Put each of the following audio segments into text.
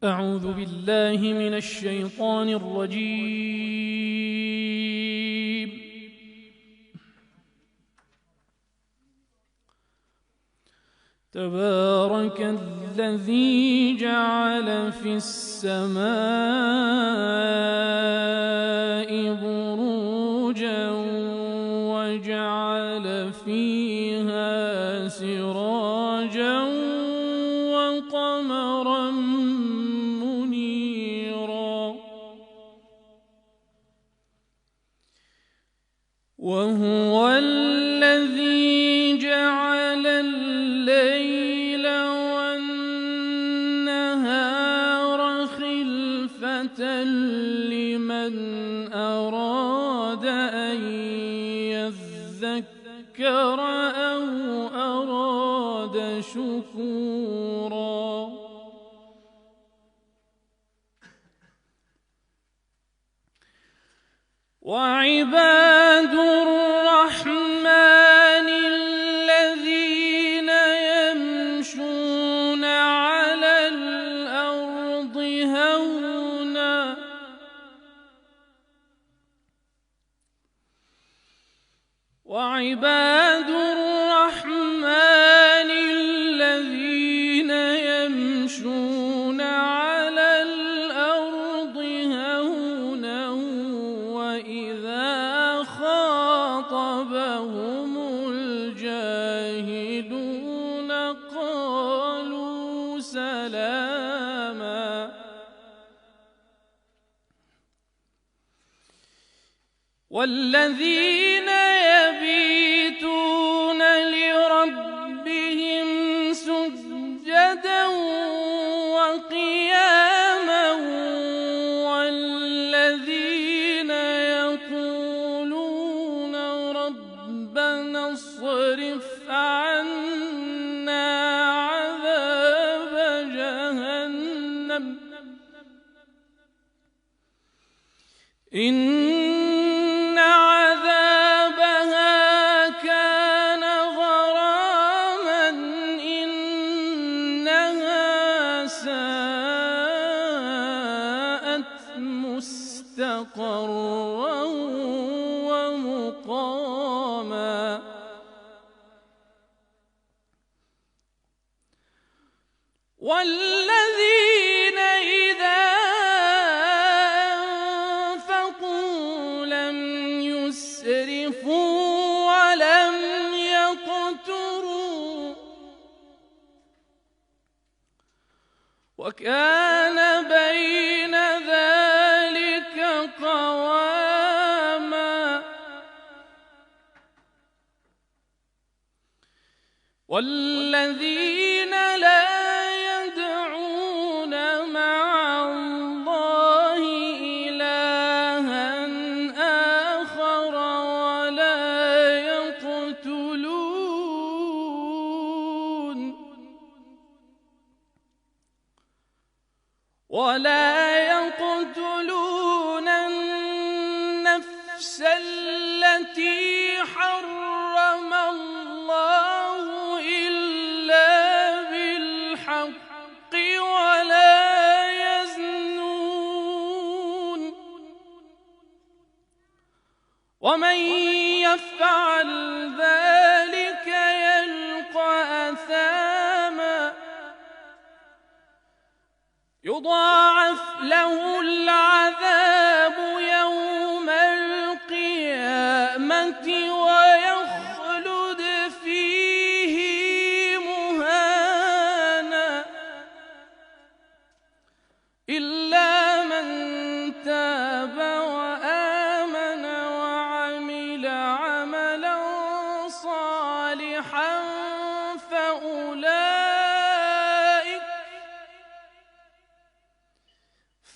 أعوذ بالله من الشيطان الرجيم. تبارك الذي جعل في السماء بروجا وجعل فيها سراجا وقمرا منيرا وهو الذي جعل الليل والنهار خلفة لمن أراد أن يذكر أو أراد شكورا وعباد الرحمن الذين يمشون على الأرض هونا وعباد الرحمن الذين يمشون على الأرض هونا وإذا خاطبهم الجاهلون قالوا سلاما والذين يبيتون لربهم سجدا وقياما والذين يقولون ربنا اصرف عنا عذاب جهنم إن عذابها كان غراما إنها ساءت مستقرا ومقاما والذين إذا أنفقوا لم يسرفوا ولم يقتروا وكان بين ذلك قواما والذين لا يدعون مع الله إلها آخر ولا يقتلون النفس التي حرم الله إلا بالحق ولا يزنون ومن يفعل ذلك يلقى أثاما يضاعف له العذاب يوم القيامة ويخلد فيه مهانا إلا من تاب وآمن وعمل عملا صالحا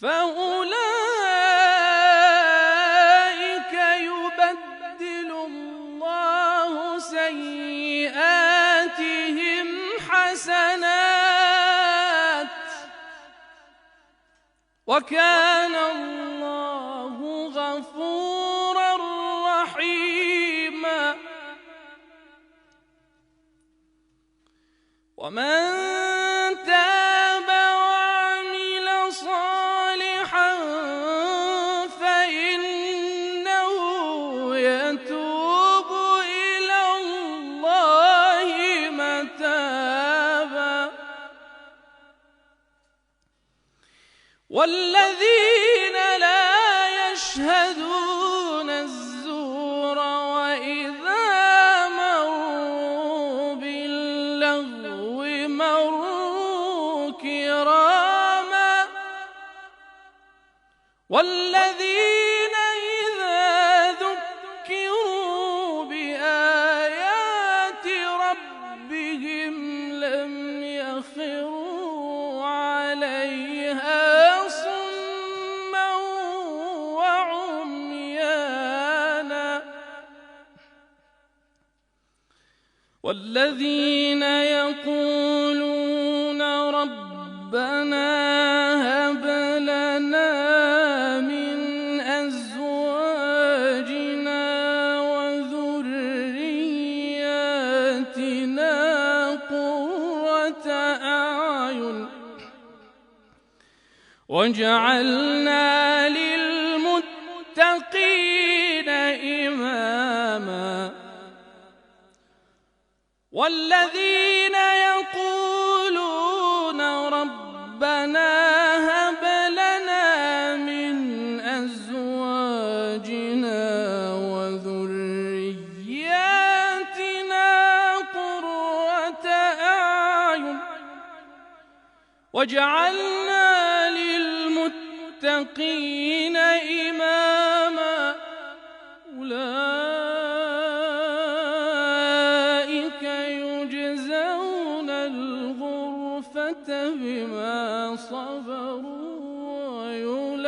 فأولئك يبدل الله سيئاتهم حسنات وكان الله غفورا رحيما ومن تاب وعمل والذين لا يشهدون الزور وإذا مروا باللغو مروا كراما والذين إذا ذكروا بآيات ربهم لم يخروا عليها صما وعميانا والذين يقولون ربنا هب لنا من أزواجنا وذرياتنا قرة أعين واجعلنا للمتقين إماما والذين يقولون ربنا هب لنا من أزواجنا وذرياتنا قرة أعين واجعلنا للمتقين إماما أولئك يجزون الغرفة بما صبروا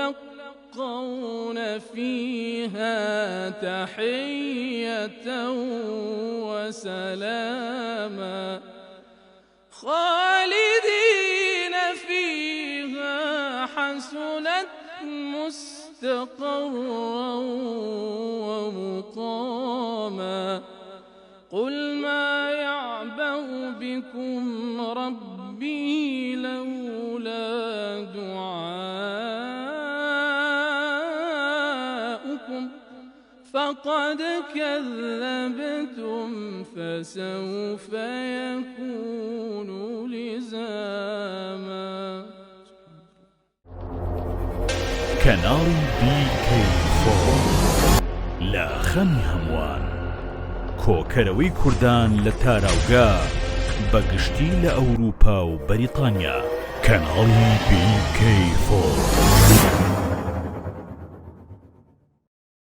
ويلقون فيها تحية وسلاما خالدين فيها حسنت مستقرا ومقاما قل ما يعبأ بكم ربي لولا دعاؤكم فقد كذبتم فسوف يكون لزاما. كناڵی BK4 لە خەمی هەمووان کۆکەرەوەی کوردان لە تاراوگا بەگشتی لە ئەوروپا و بەریتانیا. کەناڵی BK4